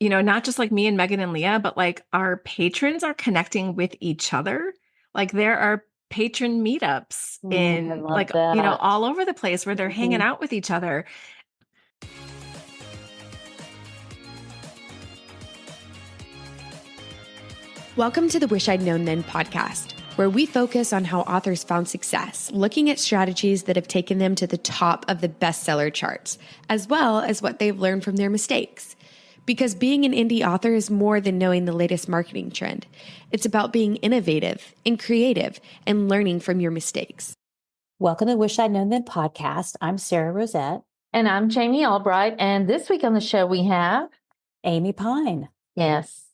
not just like me and Megan and Leah, but like our patrons are connecting with each other. Like there are patron meetups I in love like, that. all over the place where they're hanging out with each other. Welcome to the Wish I'd Known Then podcast, where we focus on how authors found success, looking at strategies that have taken them to the top of the bestseller charts, as well as what they've learned from their mistakes. Because being an indie author is more than knowing the latest marketing trend. It's about being innovative and creative and learning from your mistakes. Welcome to Wish I'd Known Then podcast. I'm Sarah Rosette. And I'm Jamie Albright. And this week on the show we have Amy Pine. Yes.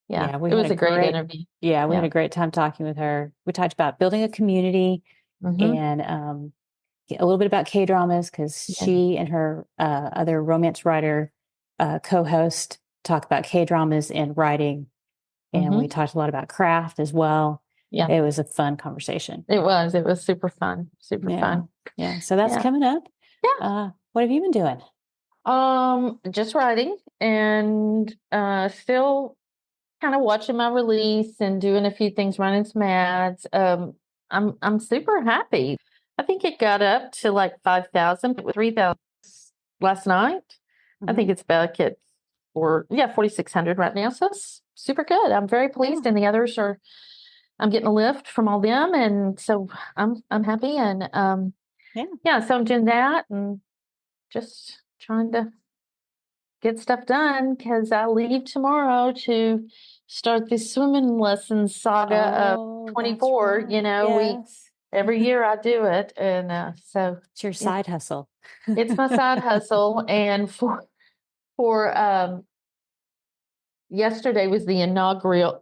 Yeah, we it was had a great interview. Yeah, we had a great time talking with her. We talked about building a community and a little bit about K-dramas because she and her other romance writer co-host talk about K-dramas and writing. And we talked a lot about craft as well. Yeah. It was a fun conversation. It was super fun. Super fun. Yeah. So that's coming up. Yeah. What have you been doing? Just writing and still kind of watching my release and doing a few things, running some ads. I'm super happy. I think it got up to like 5,000, 3,000 last night. I think it's back at 4,600 right now. So it's super good. I'm very pleased, and the others I'm getting a lift from all them, and so I'm happy. And so I'm doing that and just trying to get stuff done because I leave tomorrow to start this swimming lessons saga of 24. Right. Every year I do it, and so it's your side hustle. It's my side hustle, and for yesterday was the inaugural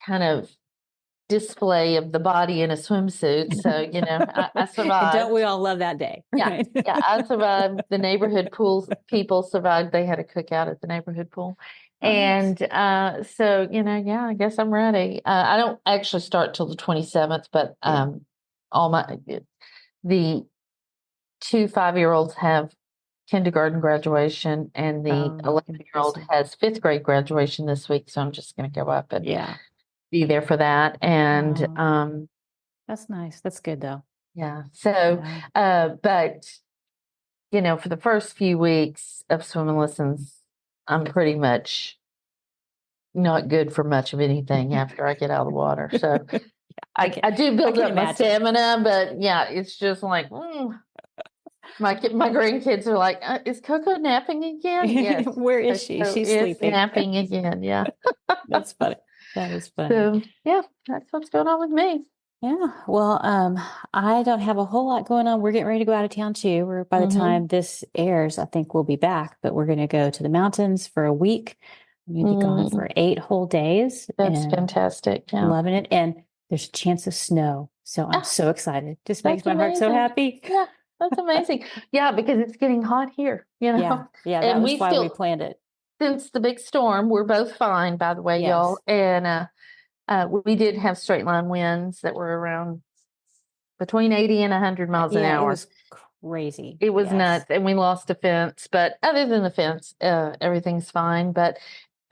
kind of display of the body in a swimsuit. So, I survived. Don't we all love that day? Yeah. Yeah. I survived. The neighborhood pool people survived. They had a cookout at the neighborhood pool. And so, I guess I'm ready. I don't actually start till the 27th, but the 2 5-year-olds have kindergarten graduation, and the 11-year-old has 5th grade graduation this week. So I'm just going to go up and be there for that. And that's nice. That's good though. Yeah. So but for the first few weeks of swimming lessons, I'm pretty much not good for much of anything after I get out of the water. So I do build up my stamina, but it's just like my grandkids are like, is Coco napping again? Yes. Where is she? She's sleeping. Napping again. Yeah. That's funny. That is funny. So that's what's going on with me. Yeah. Well, I don't have a whole lot going on. We're getting ready to go out of town too. By the time this airs, I think we'll be back, but we're going to go to the mountains for a week. We're going to be gone for 8 whole days. That's fantastic. Yeah. Loving it. And there's a chance of snow. So I'm so excited. Just makes my heart so happy. Yeah. That's amazing. Yeah. Because it's getting hot here, Yeah. That was why we planned it. Since the big storm, we're both fine, by the way, y'all. And, we did have straight line winds that were around between 80 and 100 miles an hour. It was crazy. It was nuts. And we lost a fence. But other than the fence, everything's fine. But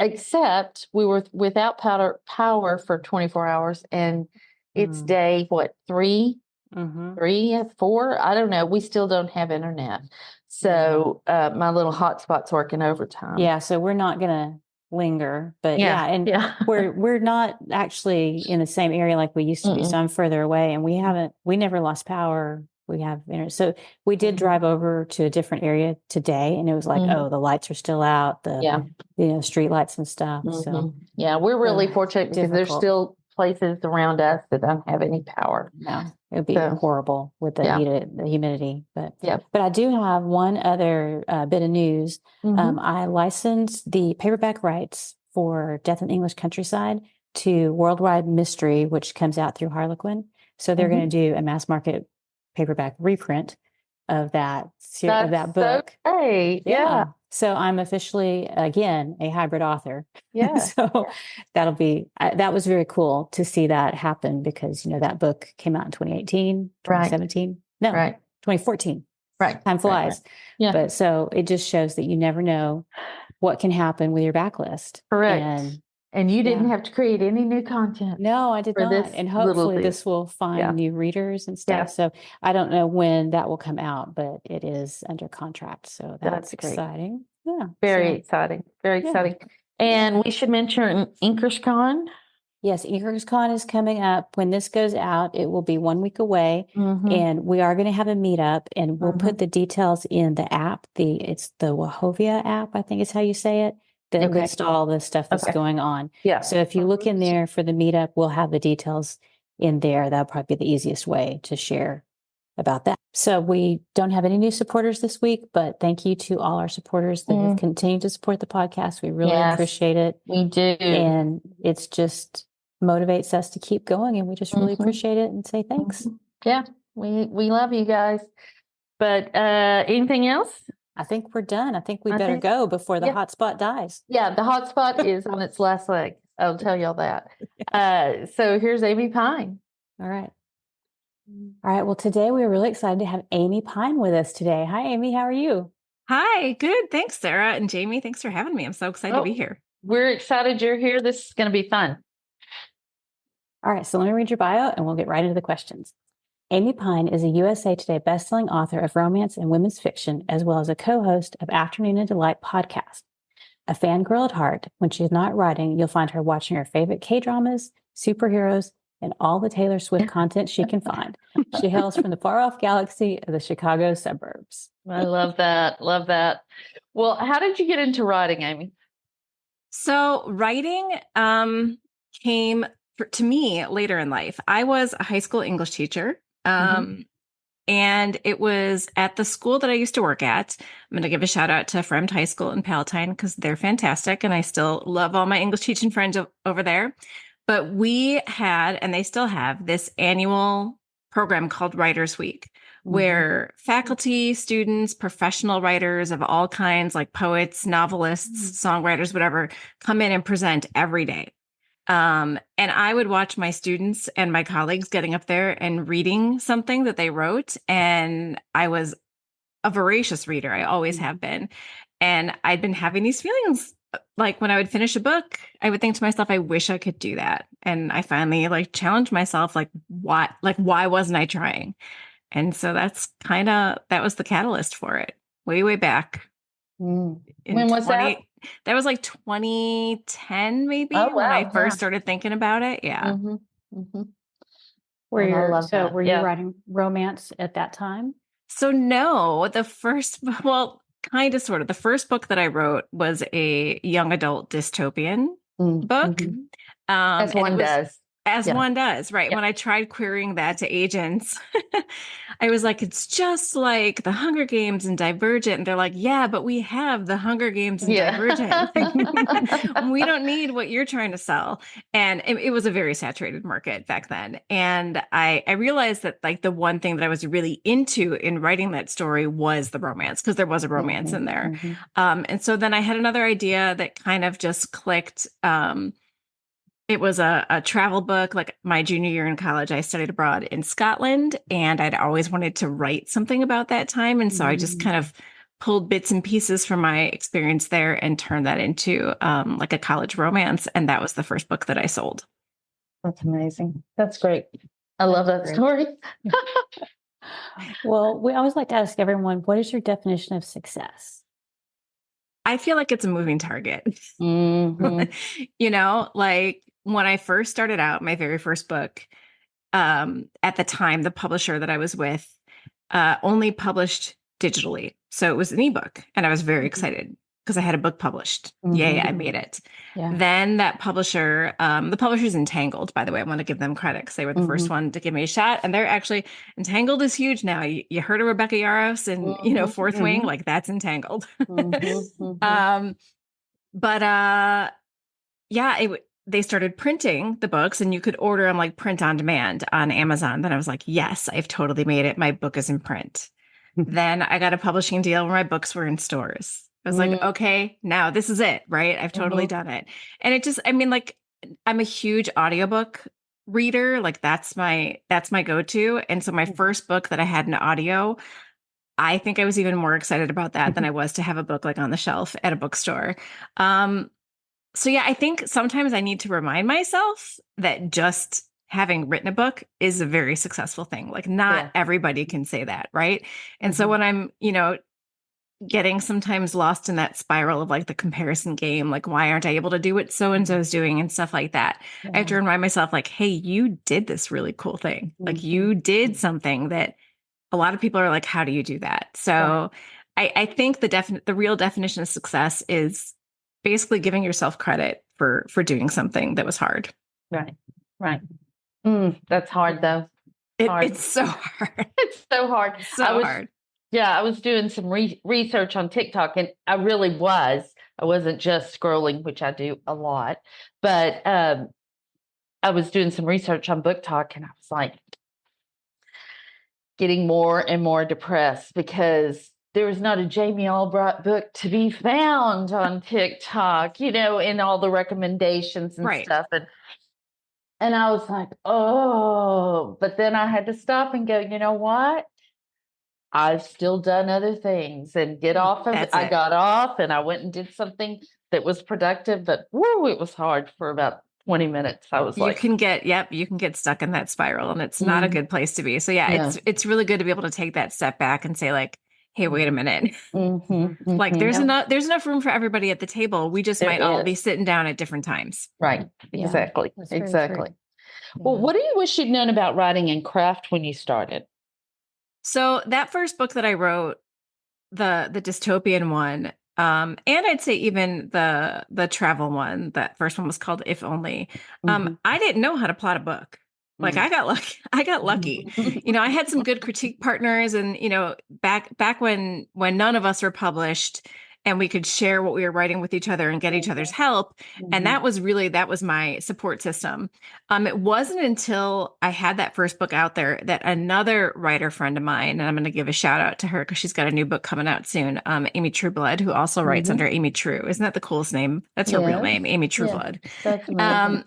except we were without power for 24 hours. And it's day, 3, 4? I don't know. We still don't have internet. So my little hotspot's working overtime. Yeah. So we're not going to linger, but we're not actually in the same area like we used to be. So I'm further away, and we never lost power. We have internet. So we did drive over to a different area today, and it was like, the lights are still out, the street lights and stuff. So we're really fortunate because there's still places around us that don't have any power. No, it would be horrible with the humidity. But I do have one other bit of news. I licensed the paperback rights for Death in the English Countryside to Worldwide Mystery, which comes out through Harlequin. So they're going to do a mass market paperback reprint of that book. So great. Yeah. So I'm officially, again, a hybrid author. Yeah. So that was very cool to see that happen because, that book came out in 2018, 2017. No, 2014. Right. Time flies. Right. Yeah. But so it just shows that you never know what can happen with your backlist. Correct. And you didn't have to create any new content. No, I did not. And hopefully this will find new readers and stuff. So I don't know when that will come out, but it is under contract. So that's exciting. Yeah. Very exciting. Very exciting. And we should mention InkersCon. Yes, InkersCon is coming up. When this goes out, it will be 1 week away. And we are going to have a meetup, and we'll put the details in the app. It's the Wahovia app, I think is how you say it. That lists all the stuff that's going on. Yeah. So if you look in there for the meetup, we'll have the details in there. That'll probably be the easiest way to share about that. So we don't have any new supporters this week, but thank you to all our supporters that have continued to support the podcast. We really appreciate it. We do. And it's just motivates us to keep going, and we just really appreciate it and say thanks. Yeah. We love you guys. But anything else? I think we're done. I think we better go before the hotspot dies. Yeah, the hotspot is on its last leg. I'll tell y'all that. So here's Amy Pine. All right. Well, today we're really excited to have Amy Pine with us today. Hi, Amy. How are you? Hi. Good. Thanks, Sarah and Jamie. Thanks for having me. I'm so excited to be here. We're excited you're here. This is going to be fun. All right. So let me read your bio and we'll get right into the questions. Amy Pine is a USA Today bestselling author of romance and women's fiction, as well as a co-host of Afternoon and Delight podcast. A fangirl at heart, when she's not writing, you'll find her watching her favorite K-dramas, superheroes, and all the Taylor Swift content she can find. She hails from the far-off galaxy of the Chicago suburbs. I love that. Love that. Well, how did you get into writing, Amy? So writing came to me later in life. I was a high school English teacher. And it was at the school that I used to work at. I'm going to give a shout out to Fremd High School in Palatine because they're fantastic. And I still love all my English teaching friends over there. But we had, and they still have, this annual program called Writers Week, where faculty, students, professional writers of all kinds, like poets, novelists, songwriters, whatever, come in and present every day. And I would watch my students and my colleagues getting up there and reading something that they wrote. And I was a voracious reader. I always have been. And I'd been having these feelings, like when I would finish a book, I would think to myself, I wish I could do that. And I finally challenged myself, why wasn't I trying? And so that was the catalyst for it way back. When was that? That was 2010, maybe, when I first started thinking about it. Yeah. Were you writing romance at that time? So no, kind of, sort of. The first book that I wrote was a young adult dystopian book. As one does. As one does, right? Yeah. When I tried querying that to agents, I was like, it's just like the Hunger Games and Divergent. And they're like, yeah, but we have the Hunger Games and Divergent. We don't need what you're trying to sell. And it was a very saturated market back then. And I realized that the one thing that I was really into in writing that story was the romance, because there was a romance in there. And so then I had another idea that kind of just clicked. It was a travel book. My junior year in college, I studied abroad in Scotland, and I'd always wanted to write something about that time. And so I just kind of pulled bits and pieces from my experience there and turned that into a college romance. And that was the first book that I sold. That's amazing. That's great. I love that story. Well, we always like to ask everyone, what is your definition of success? I feel like it's a moving target. When I first started out, my very first book, at the time, the publisher that I was with only published digitally. So it was an ebook, and I was very excited because I had a book published. Yay, I made it. Yeah. Then that publisher, the publisher's Entangled, by the way. I want to give them credit because they were the first one to give me a shot. And they're actually, Entangled is huge now. You heard of Rebecca Yarros and, Fourth Wing, that's Entangled. They started printing the books, and you could order them print on demand on Amazon. Then I was like, yes, I've totally made it. My book is in print. Then I got a publishing deal where my books were in stores. I was like, okay, now this is it, right? I've totally done it. And it just, I'm a huge audiobook reader. That's my go-to. And so my first book that I had in audio, I think I was even more excited about that than I was to have a book like on the shelf at a bookstore. So yeah, I think sometimes I need to remind myself that just having written a book is a very successful thing. Like not everybody can say that, right? And so when I'm, getting sometimes lost in that spiral of like the comparison game, like why aren't I able to do what so-and-so is doing and stuff like that? I have to remind myself like, hey, you did this really cool thing. Like you did something that a lot of people are like, how do you do that? So I think the real definition of success is basically giving yourself credit for doing something that was hard. Right. That's hard though. It's so hard. It's so hard. Hard. Yeah, I was doing some research on TikTok, and I wasn't just scrolling, which I do a lot, but I was doing some research on Book Talk, and I was like getting more and more depressed because there was not a Jamie Albright book to be found on TikTok, in all the recommendations and stuff. And I was like, oh, but then I had to stop and go, you know what? I've still done other things and get off of it. I got off and I went and did something that was productive, but it was hard for about 20 minutes. I was like, you can get stuck in that spiral, and it's not a good place to be. So it's really good to be able to take that step back and say like, hey, wait a minute. Like there's enough room for everybody at the table. We just might all be sitting down at different times. Right. Exactly. Well, what do you wish you'd known about writing and craft when you started? So that first book that I wrote, the dystopian one, and I'd say even the travel one, that first one was called If Only. I didn't know how to plot a book. Like I got lucky. I had some good critique partners, and back when none of us were published and we could share what we were writing with each other and get each other's help. And that was my support system. It wasn't until I had that first book out there that another writer friend of mine, and I'm going to give a shout out to her because she's got a new book coming out soon, Amy Trueblood, who also writes under Amy True. Isn't that the coolest name? That's her real name, Amy Trueblood. That's amazing.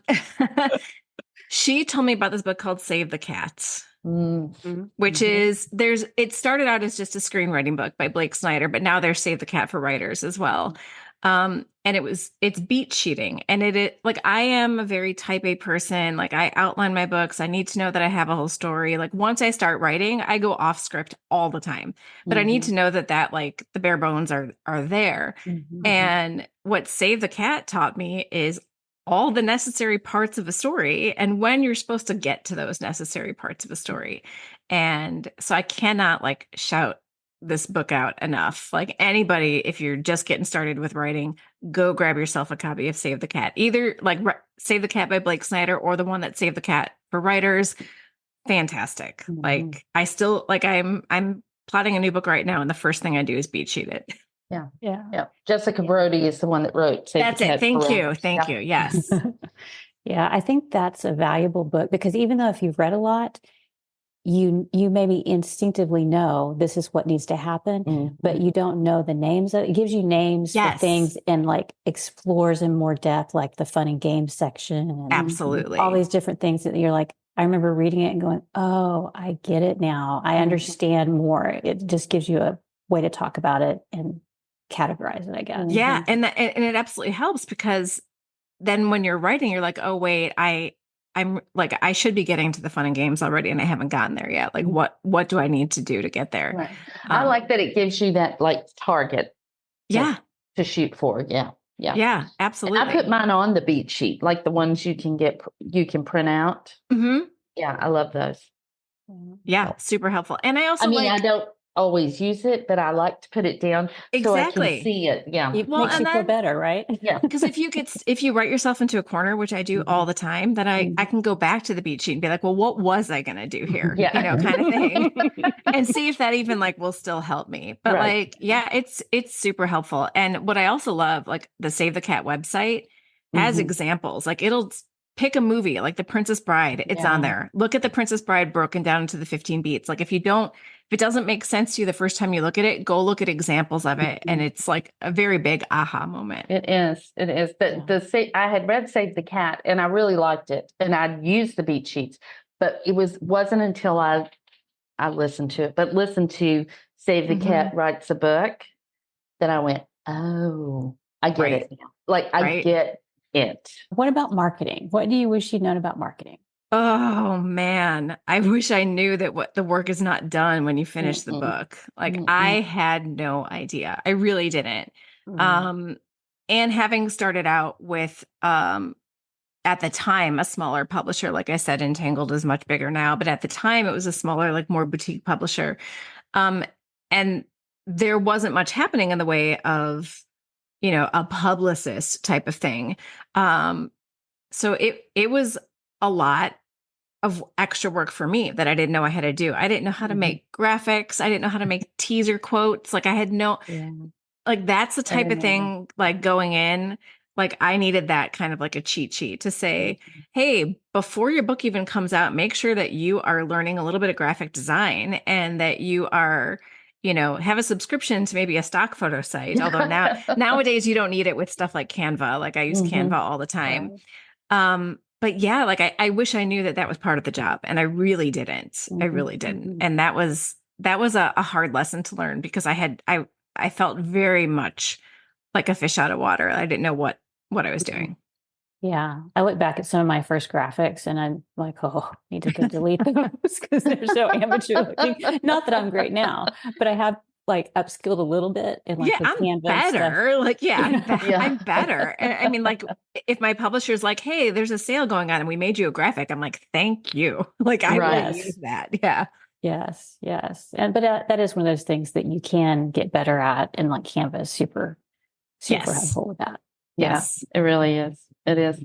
She told me about this book called Save the Cat. Which is it started out as just a screenwriting book by Blake Snyder, but now there's Save the Cat for writers as well. And it's beat sheeting, and it like I am a very type A person. Like I outline my books. I need to know that I have a whole story. Like once I start writing, I go off script all the time, but I need to know that like the bare bones are there. And what Save the Cat taught me is all the necessary parts of a story and when you're supposed to get to those necessary parts of a story. And so I cannot like shout this book out enough. Like anybody, if you're just getting started with writing, go grab yourself a copy of Save the Cat. Either like Save the Cat by Blake Snyder or the one that Save the Cat for writers. Fantastic. Like I still like I'm plotting a new book right now, and the first thing I do is beat sheet it. Yeah. Jessica Brody is the one that wrote Save That's the Cat. it. Thank you. Yes. Yeah, I think that's a valuable book because even though if you've read a lot, you maybe instinctively know this is what needs to happen, but you don't know the names of it. It gives you names for things and like explores in more depth, like the fun and games section. And absolutely. All these different things that you're like, I remember reading it and going, oh, I get it now. I understand more. It just gives you a way to talk about it and categorize it, I guess. Yeah. And it absolutely helps because then when you're writing, you're like, oh, wait, I'm like, I should be getting to the fun and games already, and I haven't gotten there yet. Like, what do I need to do to get there? Right. I like that it gives you that like target. To shoot for. Yeah, absolutely. And I put mine on the beat sheet, like the ones you can print out. Yeah, I love those. Yeah, super helpful. And I also I don't always use it, but I like to put it down so I can see it. Yeah. It makes you feel better, right? Yeah. Because if you write yourself into a corner, which I do all the time, then I can go back to the beat sheet and be like, well, what was I going to do here? Kind of thing. And see if that even like will still help me. But it's super helpful. And what I also love, like the Save the Cat website has examples. Like it'll pick a movie like The Princess Bride. It's on there. Look at The Princess Bride broken down into the 15 beats. Like if it doesn't make sense to you the first time you look at it, go look at examples of it. And it's like a very big aha moment. It is. I had read Save the Cat and I really liked it. And I'd used the beat sheets, but it wasn't until I listened to it, but listened to Save the Cat writes a book, then I went, oh, I get it now. Like, I get it. What about marketing? What do you wish you'd known about marketing? Oh man, I wish I knew that what the work is not done when you finish the book. Like I had no idea. I really didn't. And having started out with at the time a smaller publisher, like I said, Entangled is much bigger now, but at the time it was a smaller, like more boutique publisher. And there wasn't much happening in the way of, you know, a publicist type of thing. So it was a lot of extra work for me that I didn't know I had to do. I didn't know how to make graphics. I didn't know how to make teaser quotes. Like I had no, like that's the type of thing, like going in, like I needed that kind of like a cheat sheet to say, hey, before your book even comes out, make sure that you are learning a little bit of graphic design and that you are, you know, have a subscription to maybe a stock photo site. Although nowadays you don't need it with stuff like Canva. Like I use Canva all the time. But yeah, like I wish I knew that that was part of the job, and I really didn't. I really didn't. And that was a hard lesson to learn because I felt very much like a fish out of water. I didn't know what I was doing. Yeah. I look back at some of my first graphics and I'm like, oh, I need to go delete those because they're so amateur looking. Not that I'm great now, but I have like upskilled a little bit in like the Canva better. Stuff. Like, I'm better. I mean, like if my publisher's like, hey, there's a sale going on and we made you a graphic, I'm like, thank you. Like I will use that. Yeah. Yes. And, but that is one of those things that you can get better at. And like Canva is super helpful with that. Yes, it really is. It is.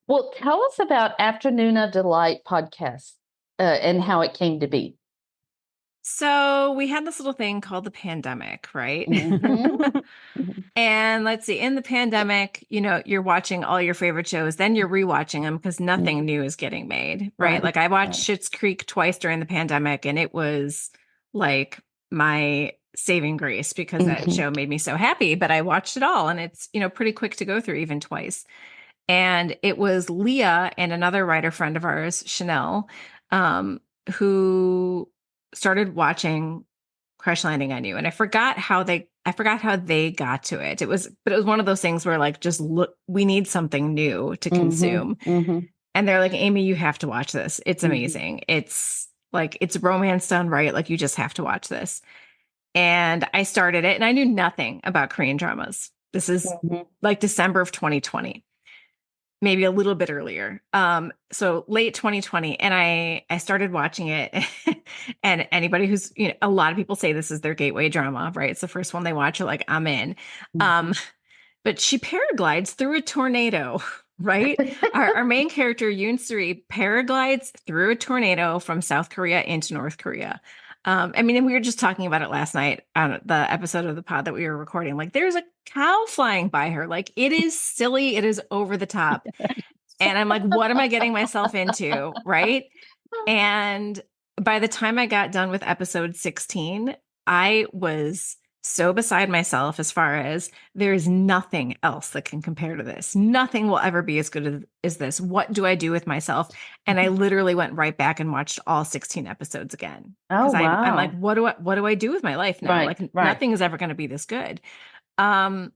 Well, tell us about Afternoon of Delight podcast and how it came to be. So we had this little thing called the pandemic, right? And let's see, in the pandemic, you know, you're watching all your favorite shows, then you're rewatching them because nothing new is getting made, right? Like I watched Schitt's Creek twice during the pandemic, and it was like my saving grace because that show made me so happy. But I watched it all, and it's, you know, pretty quick to go through even twice. And it was Leah and another writer friend of ours, Chanel, who started watching Crash Landing on You. And I forgot how they got to it. But it was one of those things where like, just look, we need something new to consume. And they're like, Amy, you have to watch this. It's amazing. It's like, it's romance done right. Like you just have to watch this. And I started it and I knew nothing about Korean dramas. This is like December of 2020. Maybe a little bit earlier. So late 2020. And I started watching it and anybody who's, you know, a lot of people say this is their gateway drama, right? It's the first one they watch. You're like, I'm in. But she paraglides through a tornado, right? Our main character, Yoon Suri, paraglides through a tornado from South Korea into North Korea. I mean, and we were just talking about it last night on the episode of the pod that we were recording. Like, there's a cow flying by her. Like, it is silly. It is over the top. And I'm like, what am I getting myself into? Right. And by the time I got done with episode 16, I was so beside myself as far as there's nothing else that can compare to this. Nothing will ever be as good as this. What do I do with myself? And I literally went right back and watched all 16 episodes again. Oh, wow. I'm like, what do I do with my life now? Nothing is ever going to be this good. And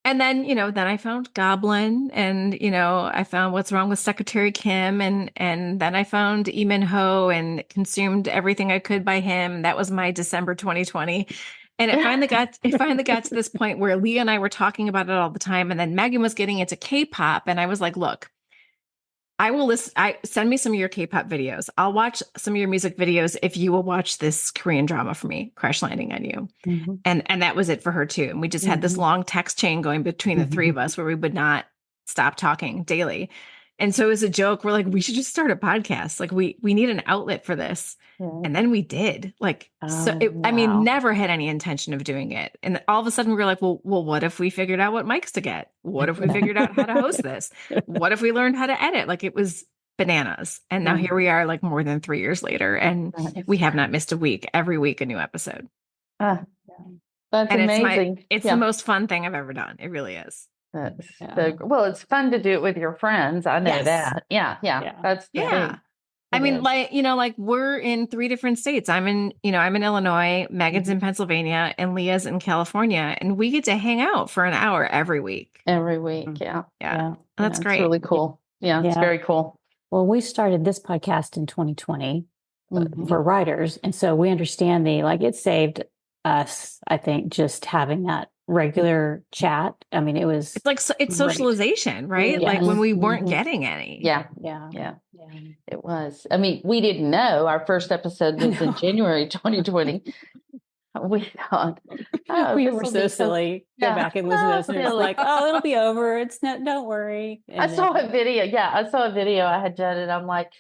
then, you know, then I found Goblin, and, you know, I found What's Wrong with Secretary Kim, and then I found Lee Min-ho and consumed everything I could by him. That was my December 2020. And it finally got to this point where Leah and I were talking about it all the time. And then Megan was getting into K-pop. And I was like, look, I will send me some of your K-pop videos. I'll watch some of your music videos if you will watch this Korean drama for me, Crash Landing on You. And that was it for her too. And we just had this long text chain going between the three of us where we would not stop talking daily. And so as a joke, we're like, we should just start a podcast. Like we need an outlet for this. And then we did. Like, I mean, never had any intention of doing it. And all of a sudden we were like, well, what if we figured out what mics to get? What if we figured out how to host this? What if we learned how to edit? Like, it was bananas. And now here we are, like more than 3 years later, and we have not missed a week. Every week, a new episode. That's amazing. It's the most fun thing I've ever done. It really is. Well, it's fun to do it with your friends. I know that. Yeah. That's the thing. I mean, like, like we're in 3 different states. I'm in Illinois, Megan's in Pennsylvania, and Leah's in California. And we get to hang out for an hour every week. Every week. Yeah. Yeah. That's great. It's really cool. Yeah. It's very cool. Well, we started this podcast in 2020 for writers. And so we understand it saved us, I think, just having that regular chat. I mean, it's socialization, right? Yes. Like when we weren't getting any. Yeah. It was. I mean, we didn't know our first episode was in January 2020. We thought we were so silly. Go back and listen to this, and it's like, it'll be over. It's not. Don't worry. And I saw a video. Yeah, I saw a video I had done, and I'm like,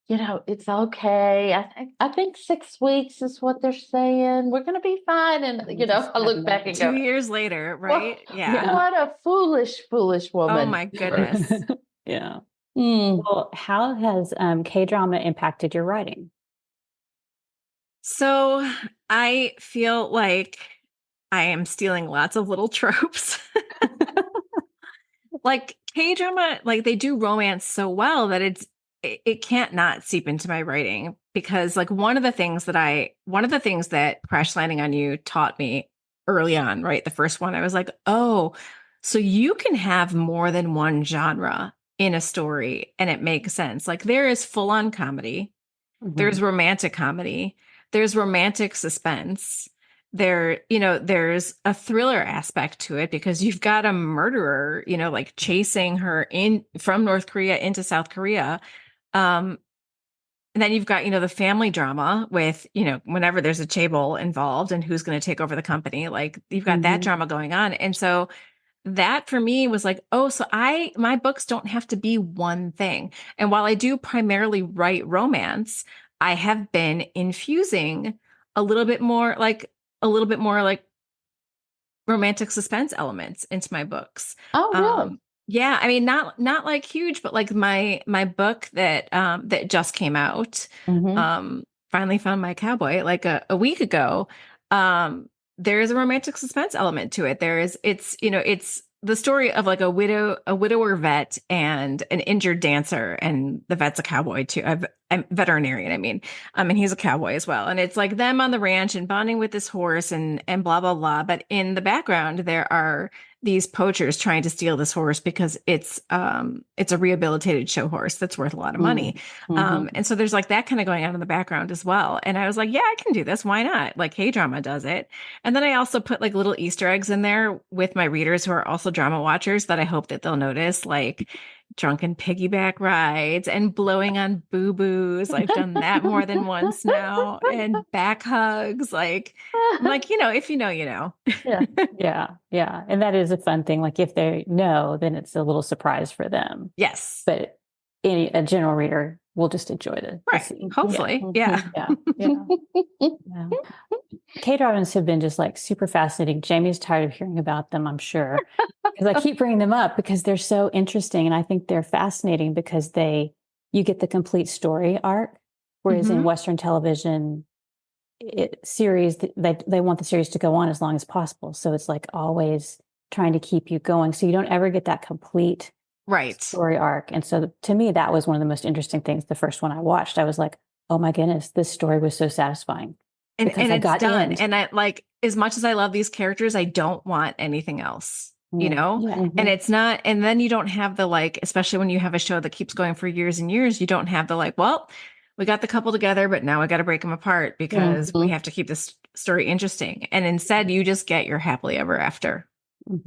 it's okay. I think 6 weeks is what they're saying. We're going to be fine. And I look back and go, 2 years later, right? What a foolish woman. Oh my goodness. Yeah. Well, how has K-drama impacted your writing? So I feel like I am stealing lots of little tropes. Like K-drama, like they do romance so well that it can't not seep into my writing, because like one of the things that Crash Landing on You taught me early on, right? The first one, I was like, oh, so you can have more than one genre in a story and it makes sense. Like there is full on comedy. There's romantic comedy. There's romantic suspense. There's a thriller aspect to it because you've got a murderer, like chasing her from North Korea into South Korea. And then you've got, the family drama with, whenever there's a chaebol involved and who's going to take over the company, like you've got that drama going on. And so that for me was like, oh, so my books don't have to be one thing. And while I do primarily write romance, I have been infusing a little bit more like romantic suspense elements into my books. Oh, really? Yeah. I mean, not like huge, but like my book that just came out, Finally Found My Cowboy, like a week ago. There's a romantic suspense element to it. It's the story of like a widower vet and an injured dancer, and the vet's a cowboy too, a veterinarian. I mean, and he's a cowboy as well. And it's like them on the ranch and bonding with this horse and blah, blah, blah. But in the background, there are these poachers trying to steal this horse because it's a rehabilitated show horse that's worth a lot of money. And so there's like that kind of going on in the background as well. And I was like, yeah, I can do this. Why not? Like K-drama does it. And then I also put like little Easter eggs in there with my readers who are also drama watchers that I hope that they'll notice, like drunken piggyback rides and blowing on boo-boos. I've done that more than once now. And back hugs. Like, if you know, you know. Yeah. And that is a fun thing. Like if they know, then it's a little surprise for them. Yes. But a general reader will just enjoy it. Right. Hopefully. Yeah. K-dramas have been just like super fascinating. Jamie's tired of hearing about them, I'm sure, because I keep bringing them up because they're so interesting. And I think they're fascinating because you get the complete story arc. Whereas in Western television series, they want the series to go on as long as possible. So it's like always trying to keep you going. So you don't ever get that complete story arc. And so to me, that was one of the most interesting things. The first one I watched, I was like, oh my goodness, this story was so satisfying. And it's done. And I like, as much as I love these characters, I don't want anything else, and it's not, and then you don't have the, like, especially when you have a show that keeps going for years and years, you don't have the, like, well, we got the couple together, but now we got to break them apart because we have to keep this story interesting. And instead you just get your happily ever after.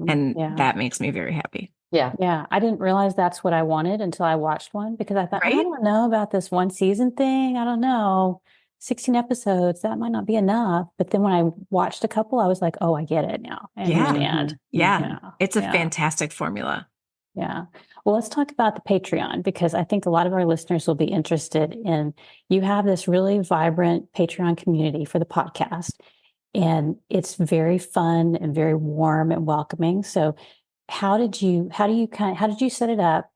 And that makes me very happy. Yeah. I didn't realize that's what I wanted until I watched one, because I thought, I don't know about this one season thing. I don't know. 16 episodes, that might not be enough. But then when I watched a couple, I was like, oh, I get it now. I understand. Yeah. It's a fantastic formula. Yeah. Well, let's talk about the Patreon, because I think a lot of our listeners will be interested in, you have this really vibrant Patreon community for the podcast, and it's very fun and very warm and welcoming. So how did you set it up?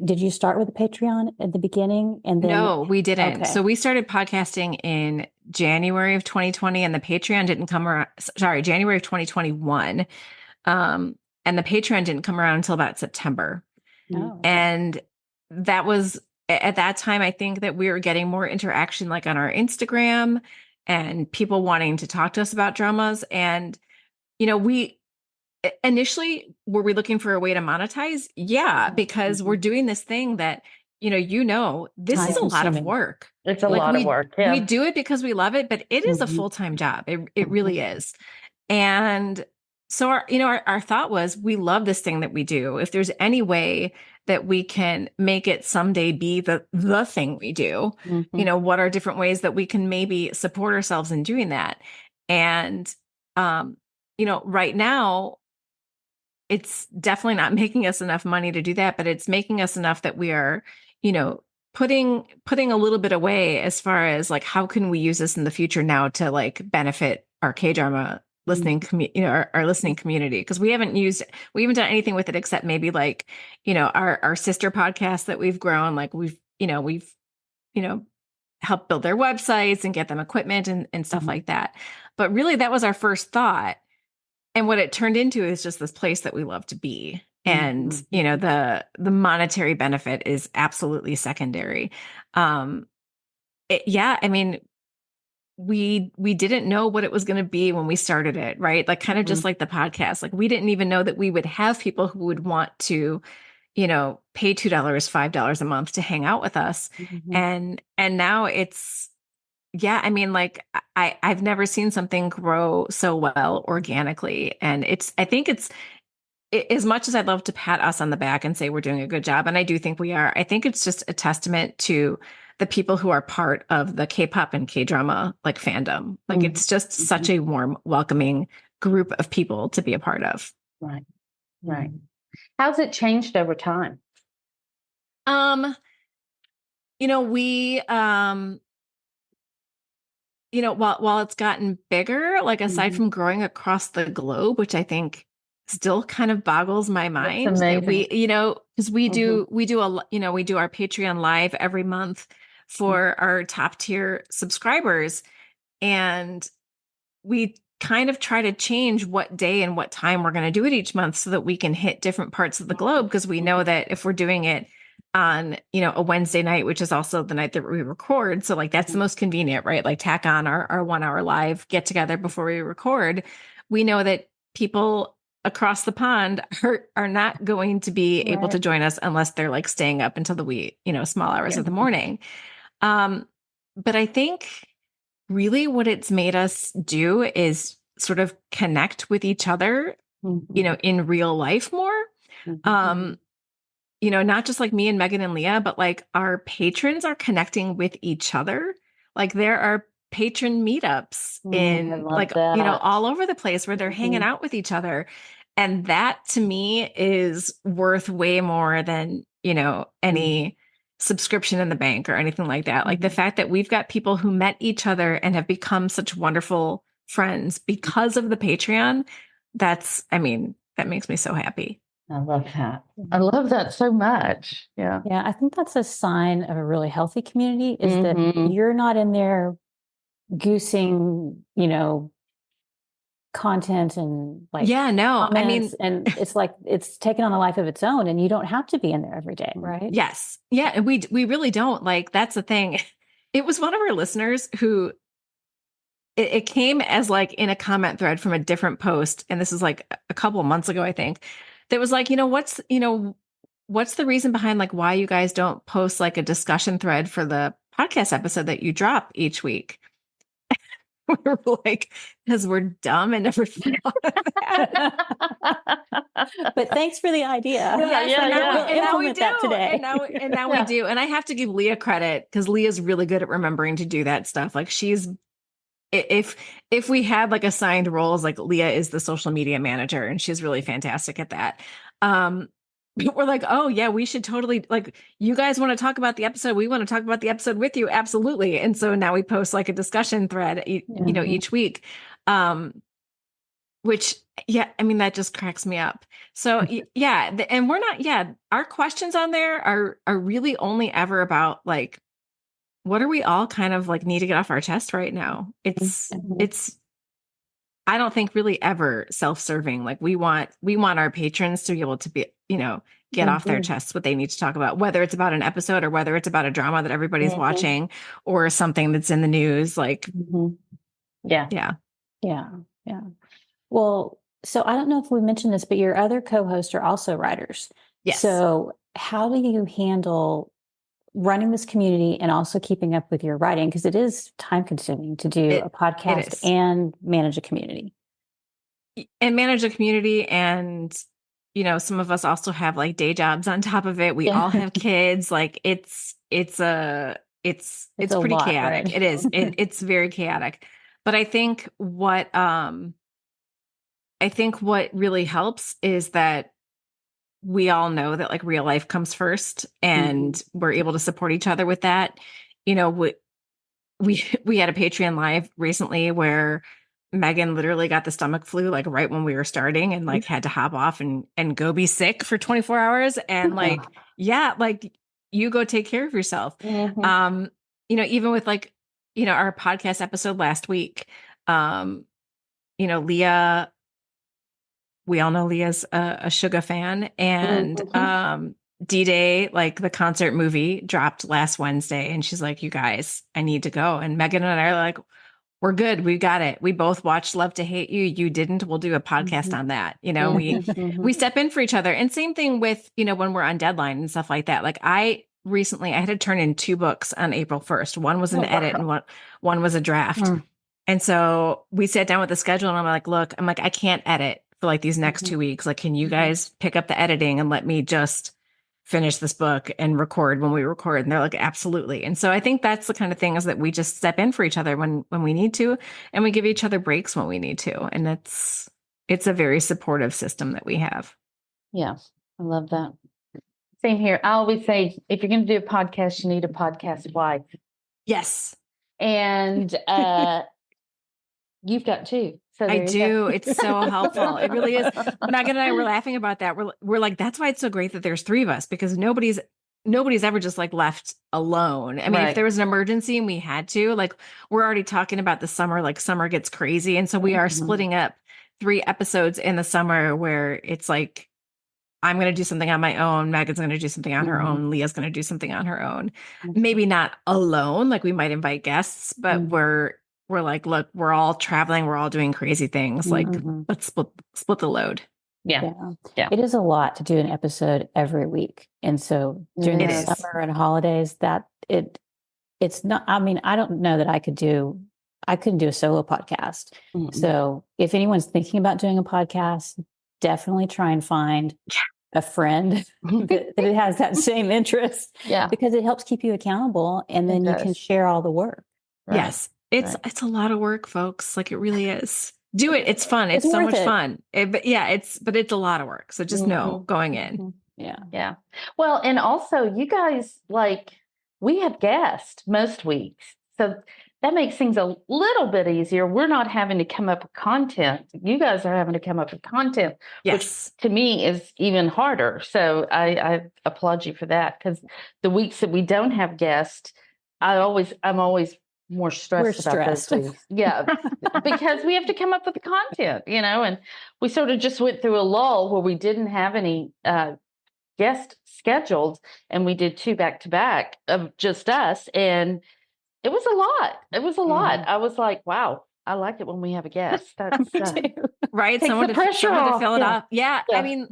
Did you start with a Patreon at the beginning? And then No, we didn't. Okay. So we started podcasting in January of 2020, and the Patreon didn't come around. Sorry, January of 2021. And the Patreon didn't come around until about September. Oh. And that was at that time, I think that we were getting more interaction like on our Instagram and people wanting to talk to us about dramas. And, we initially, were we looking for a way to monetize? Yeah, because we're doing this thing that, this is a lot of work. It's a lot of work. Yeah. We do it because we love it, but it is a full-time job. It really is. And so our thought was, we love this thing that we do. If there's any way that we can make it someday be the thing we do, what are different ways that we can maybe support ourselves in doing that? And, right now, it's definitely not making us enough money to do that, but it's making us enough that we are, putting a little bit away as far as like, how can we use this in the future now to like benefit our K-drama listening, our listening community? Because we haven't done anything with it except maybe like, our sister podcast that we've grown, like we've helped build their websites and get them equipment and stuff like that. But really that was our first thought. And what it turned into is just this place that we love to be. And, the monetary benefit is absolutely secondary. We didn't know what it was going to be when we started it, right? Like kind of just like the podcast, like we didn't even know that we would have people who would want to, pay $2, $5 a month to hang out with us. And now it's, I've never seen something grow so well organically. And I think it's as much as I'd love to pat us on the back and say we're doing a good job, and I do think we are, I think it's just a testament to the people who are part of the K-pop and K-drama like fandom. Like it's just such a warm, welcoming group of people to be a part of. Right. Right. How's it changed over time? While it's gotten bigger, like aside from growing across the globe, which I think still kind of boggles my mind, that we, because we do our Patreon live every month for our top tier subscribers. And we kind of try to change what day and what time we're going to do it each month so that we can hit different parts of the globe. Because we know that if we're doing it on, a Wednesday night, which is also the night that we record. So like, that's the most convenient, right? Like tack on our 1 hour live get together before we record. We know that people across the pond are not going to be able to join us unless they're like staying up until the wee, small hours of the morning. But I think really what it's made us do is sort of connect with each other, in real life more. Not just like me and Megan and Leah, but like our patrons are connecting with each other. Like there are patron meetups in like, all over the place where they're hanging out with each other. And that to me is worth way more than, any subscription in the bank or anything like that. Like the fact that we've got people who met each other and have become such wonderful friends because of the Patreon. That makes me so happy. I love that. I love that so much. Yeah. Yeah. I think that's a sign of a really healthy community is that you're not in there goosing, content and like, comments, and it's like, it's taken on a life of its own and you don't have to be in there every day. Right. Yes. Yeah. And we really don't. Like, that's the thing. It was one of our listeners who it came as like in a comment thread from a different post. And this is like a couple of months ago, I think. That was like, what's the reason behind like why you guys don't post like a discussion thread for the podcast episode that you drop each week? We were like, because we're dumb and never thought of that. But thanks for the idea. And now we do that today. And now we do. And I have to give Leah credit because Leah's really good at remembering to do that stuff. Like if we had like assigned roles, like Leah is the social media manager and she's really fantastic at that. We're like, oh yeah, we should totally, like, you guys want to talk about the episode. We want to talk about the episode with you. Absolutely. And so now we post like a discussion thread, each week. Which, that just cracks me up. So and we're not, our questions on there are really only ever about like, what are we all kind of like need to get off our chest right now? It's, I don't think really ever self-serving. Like we want our patrons to be able to be, get off their chests what they need to talk about, whether it's about an episode or whether it's about a drama that everybody's watching or something that's in the news. Like, yeah. Well, so I don't know if we mentioned this, but your other co-hosts are also writers. Yes. So how do you handle running this community and also keeping up with your writing? Because it is time consuming to do a podcast and manage a community. And manage a community. And, you know, some of us also have like day jobs on top of it. We all have kids. Like it's pretty chaotic. Right? It is. It's very chaotic. But I think what really helps is that we all know that like real life comes first, and we're able to support each other with that. You know, we had a Patreon live recently where Megan literally got the stomach flu like right when we were starting, and like had to hop off and go be sick for 24 hours. And like, like you go take care of yourself. You know, even with like, you know, our podcast episode last week, you know, Leah, we all know Leah's a Suga fan, and D-Day, like the concert movie, dropped last Wednesday, and she's like, "You guys, I need to go." And Megan and I are like, "We're good, we got it. We both watched Love to Hate You. You didn't. We'll do a podcast on that." You know, we step in for each other, and same thing with, you know, when we're on deadline and stuff like that. Like I had to turn in 2 books on April 1st. One was an edit, and one was a draft. And so we sat down with the schedule, and I'm like, "Look, I can't edit for like these next 2 weeks. Like, can you guys pick up the editing and let me just finish this book and record when we record?" And they're like, "Absolutely." And so I think that's the kind of thing, is that we just step in for each other when we need to, and we give each other breaks when we need to. And it's a very supportive system that we have. Yeah. I love that. Same here. I always say, if you're going to do a podcast, you need a podcast wife. Yes. And you've got 2. So I do. It's so helpful. It really is. Megan and I were laughing about that. We're like, that's why it's so great that there's 3 of us, because nobody's ever just like left alone. I mean, if there was an emergency and we had to, like, we're already talking about the summer, like summer gets crazy. And so we are splitting up 3 episodes in the summer where it's like, I'm going to do something on my own. Megan's going to do something on her own. Leah's going to do something on her own. Maybe not alone. Like we might invite guests, but we're like, look, we're all traveling. We're all doing crazy things. Like, let's split the load. Yeah. It is a lot to do an episode every week. And so during the summer and holidays, it's not, I mean, I don't know that I couldn't do a solo podcast. So if anyone's thinking about doing a podcast, definitely try and find a friend that has that same interest. Because it helps keep you accountable, and then you can share all the work. Right? Yes. It's a lot of work, folks. Like it really is. Do it. It's fun. It's so much fun. But it's a lot of work. So just know going in. Yeah. Well, and also you guys, like, we have guests most weeks. So that makes things a little bit easier. We're not having to come up with content. You guys are having to come up with content, which to me is even harder. So I applaud you for that, because the weeks that we don't have guests, I'm always more stressed about those weeks. Yeah, because we have to come up with the content, you know, and we sort of just went through a lull where we didn't have any guests scheduled, and we did 2 back-to-back of just us, and it was a lot. I was like, wow, I like it when we have a guest. That's right. Someone to fill it up. Yeah. I mean,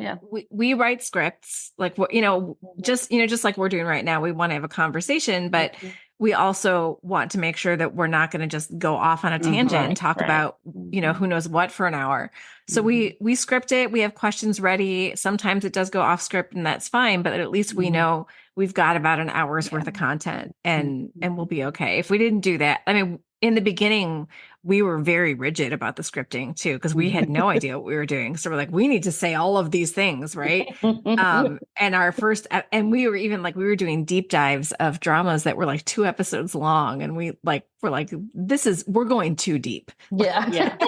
we write scripts, like, you know, just like we're doing right now. We want to have a conversation, but we also want to make sure that we're not going to just go off on a tangent and talk about, you know, who knows what for an hour. So we script it. We have questions ready. Sometimes it does go off script, and that's fine, but at least we know we've got about an hour's worth of content, and we'll be okay. If we didn't do that, I mean, in the beginning, we were very rigid about the scripting too, because we had no idea what we were doing. So we're like, we need to say all of these things, right? And our first, and we were even like, we were doing deep dives of dramas that were like 2 episodes long, and we're like, we're going too deep. Yeah.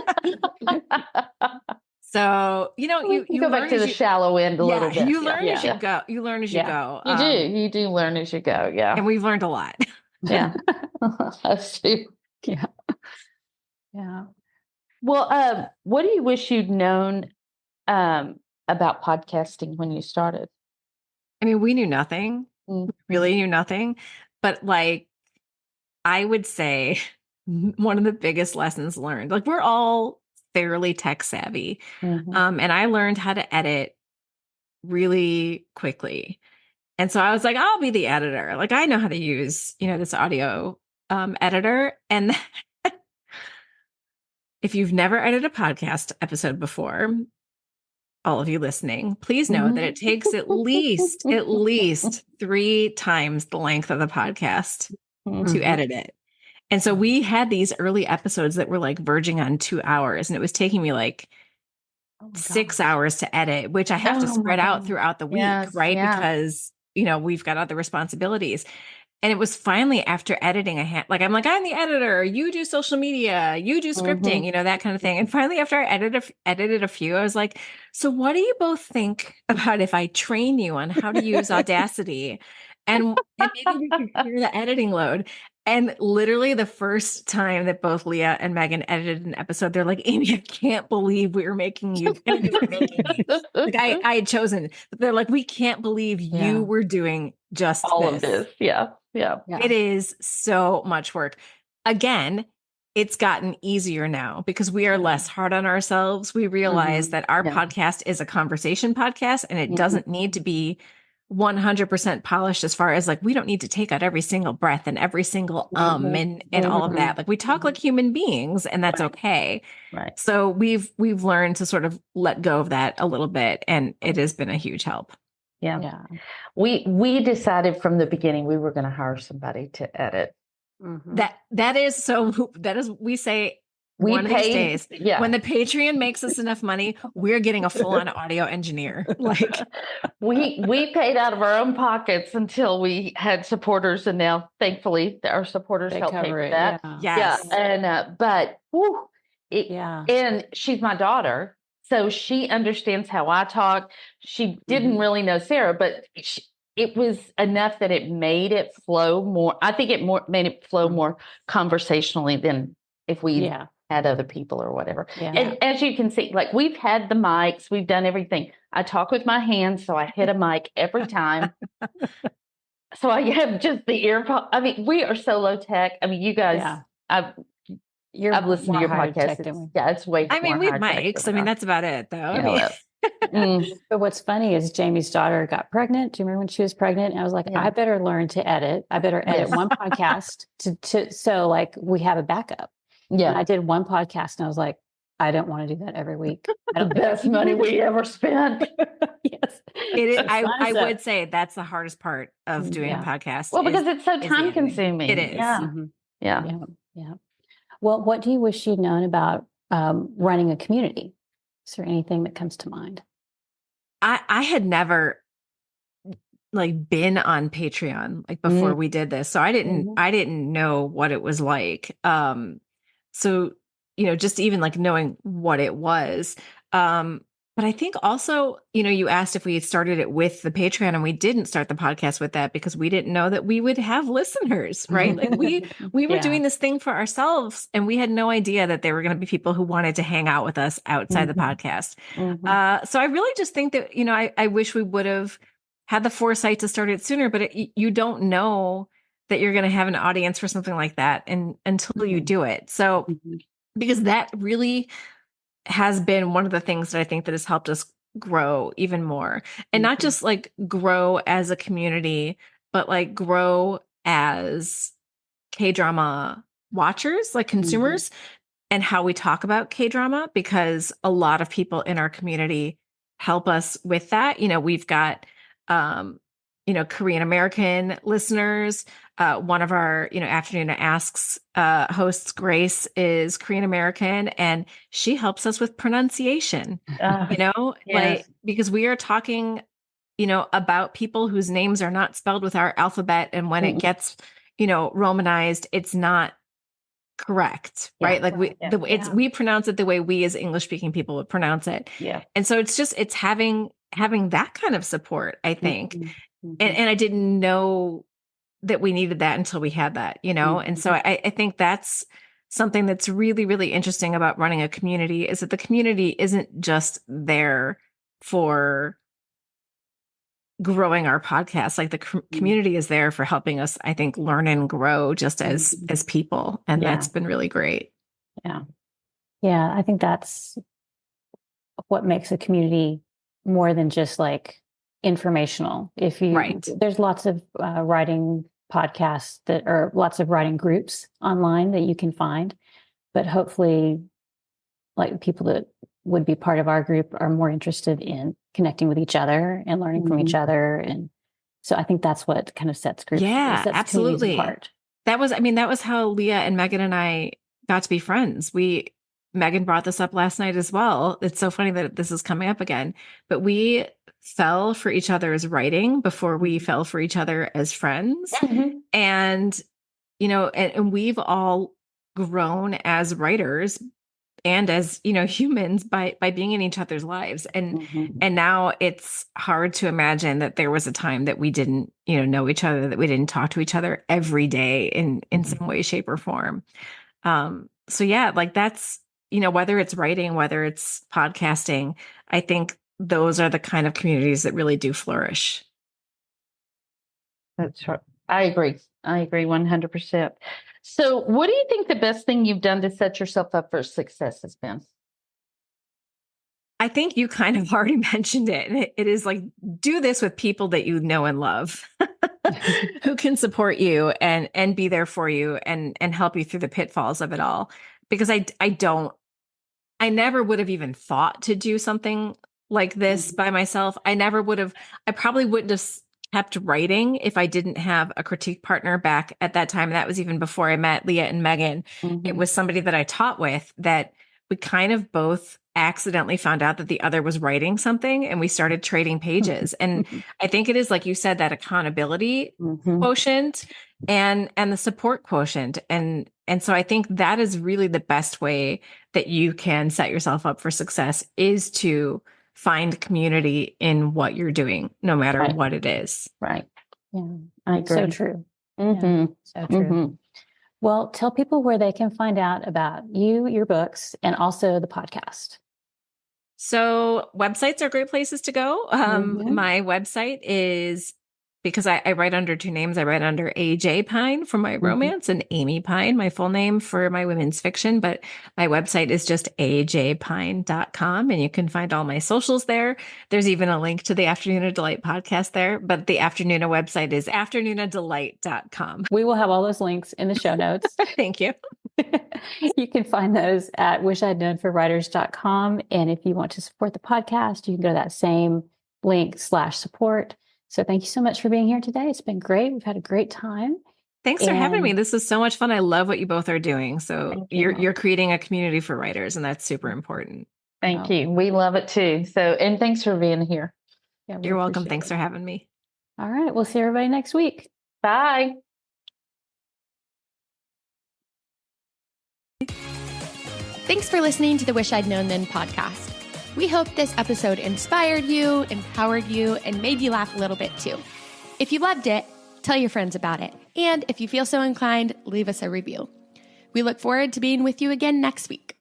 So, you know, you go back to the shallow end a little bit. You learn as you go. You learn as you go. You do learn as you go. Yeah. And we've learned a lot. Yeah. Us too. Yeah. Well, what do you wish you'd known about podcasting when you started? I mean, we knew nothing. Mm-hmm. We really knew nothing. But like, I would say one of the biggest lessons learned, like we're all fairly tech savvy. And I learned how to edit really quickly. And so I was like, I'll be the editor. Like I know how to use, this audio editor. And if you've never edited a podcast episode before, all of you listening, please know that it takes at least 3 times the length of the podcast to edit it. And so we had these early episodes that were like verging on 2 hours, and it was taking me like 6 hours to edit, which I have to spread out throughout the week, right? Yeah. Because, we've got other responsibilities. And it was finally after editing, I'm the editor, you do social media, you do scripting, that kind of thing. And finally, after I edited a few, I was like, so what do you both think about if I train you on how to use Audacity? And maybe we can clear the editing load. And literally the first time that both Leah and Megan edited an episode, they're like, Amy, I can't believe we were making you. Like I had chosen. They're like, we can't believe you were doing just all of this. Yeah. It is so much work. Again, it's gotten easier now because we are less hard on ourselves. We realize that our podcast is a conversation podcast, and it doesn't need to be 100% polished as far as like, we don't need to take out every single breath and every single and all of that. Like we talk like human beings, and that's okay. Right. So we've learned to sort of let go of that a little bit, and it has been a huge help. Yeah. We decided from the beginning we were going to hire somebody to edit. That is we say one of these days, when the Patreon makes us enough money, we're getting a full-on audio engineer. Like we paid out of our own pockets until we had supporters, and now thankfully our supporters help pay for that. Yes. And and she's my daughter, so she understands how I talk. She didn't really know Sarah, but it was enough that it made it flow more. I think it made it flow more conversationally than if we had other people or whatever. Yeah. And as you can see, like we've had the mics, we've done everything. I talk with my hands, so I hit a mic every time. So I have just the earphone. I mean, we are so low tech. I mean, you guys, I've listened to your podcast. It's way. I mean, we have mics. I mean, that's about it, though. But what's funny is Jamie's daughter got pregnant. Do you remember when she was pregnant? And I was like, I better learn to edit. I better edit one podcast so like we have a backup. Yeah. And I did one podcast, and I was like, I don't want to do that every week. The best money we ever spent. Yes. It is. I would say that's the hardest part of doing a podcast. Well, because it's so time consuming. It is. Yeah. Well, what do you wish you'd known about running a community? Is there anything that comes to mind? I had never been on Patreon before we did this. So I didn't know what it was like. So, just even knowing what it was. But I think also, you asked if we had started it with the Patreon, and we didn't start the podcast with that because we didn't know that we would have listeners, right? Like we were doing this thing for ourselves, and we had no idea that there were going to be people who wanted to hang out with us outside the podcast. So I really just think that, I wish we would have had the foresight to start it sooner, but you don't know that you're going to have an audience for something like that until you do it. So because that really has been one of the things that I think that has helped us grow even more, and not just grow as a community, but grow as K-drama watchers, consumers, and how we talk about K-drama, because a lot of people in our community help us with that. We've got, Korean American listeners. One of our, Afternoon Asks hosts, Grace, is Korean American, and she helps us with pronunciation, because we are talking, about people whose names are not spelled with our alphabet. And when it gets, Romanized, it's not correct, right? We pronounce it the way we as English speaking people would pronounce it. Yeah. And so it's having that kind of support, I think. And I didn't know that we needed that until we had that, And so I think that's something that's really, really interesting about running a community, is that the community isn't just there for growing our podcast. Like the community is there for helping us, I think, learn and grow just as people. And that's been really great. Yeah. Yeah. I think that's what makes a community more than just like informational. There's lots of writing podcasts lots of writing groups online that you can find, but hopefully like people that would be part of our group are more interested in connecting with each other and learning from each other. And so I think that's what kind of sets groups, absolutely apart. That was how Leah and Megan and I got to be friends. Megan brought this up last night as well. It's so funny that this is coming up again, but we fell for each other's writing before we fell for each other as friends. And, and we've all grown as writers and as, humans by being in each other's lives. And, and now it's hard to imagine that there was a time that we didn't, know each other, that we didn't talk to each other every day in some way, shape, or form. So yeah, like that's, whether it's writing, whether it's podcasting, I think those are the kind of communities that really do flourish. That's right. I agree 100%. So what do you think the best thing you've done to set yourself up for success has been? I think you kind of already mentioned it. It is like, do this with people that you know and love, who can support you and be there for you and help you through the pitfalls of it all. Because I never would have even thought to do something like this by myself. I probably wouldn't have kept writing if I didn't have a critique partner back at that time. That was even before I met Leah and Megan. It was somebody that I taught with that we kind of both accidentally found out that the other was writing something and we started trading pages. And I think it is, like you said, that accountability quotient and the support quotient. And so I think that is really the best way that you can set yourself up for success, is to find community in what you're doing, no matter what it is. Right. Yeah, I agree. So true. Yeah, so true. Well, tell people where they can find out about you, your books, and also the podcast. So websites are great places to go. My website is, because I write under two names. I write under AJ Pine for my romance and Amy Pine, my full name, for my women's fiction. But my website is just ajpine.com, and you can find all my socials there. There's even a link to the Afternoon of Delight podcast there, but the Afternoona website is afternoonadelight.com. We will have all those links in the show notes. Thank you. You can find those at wishidknownforwriters.com. And if you want to support the podcast, you can go to that same link/support. So thank you so much for being here today. It's been great. We've had a great time. Thanks for having me. This is so much fun. I love what you both are doing. So you're creating a community for writers, and that's super important. Thank you. We love it too. So, and thanks for being here. Yeah, you're welcome. Thanks for having me. All right. We'll see everybody next week. Bye. Thanks for listening to the Wish I'd Known Then podcast. We hope this episode inspired you, empowered you, and made you laugh a little bit too. If you loved it, tell your friends about it. And if you feel so inclined, leave us a review. We look forward to being with you again next week.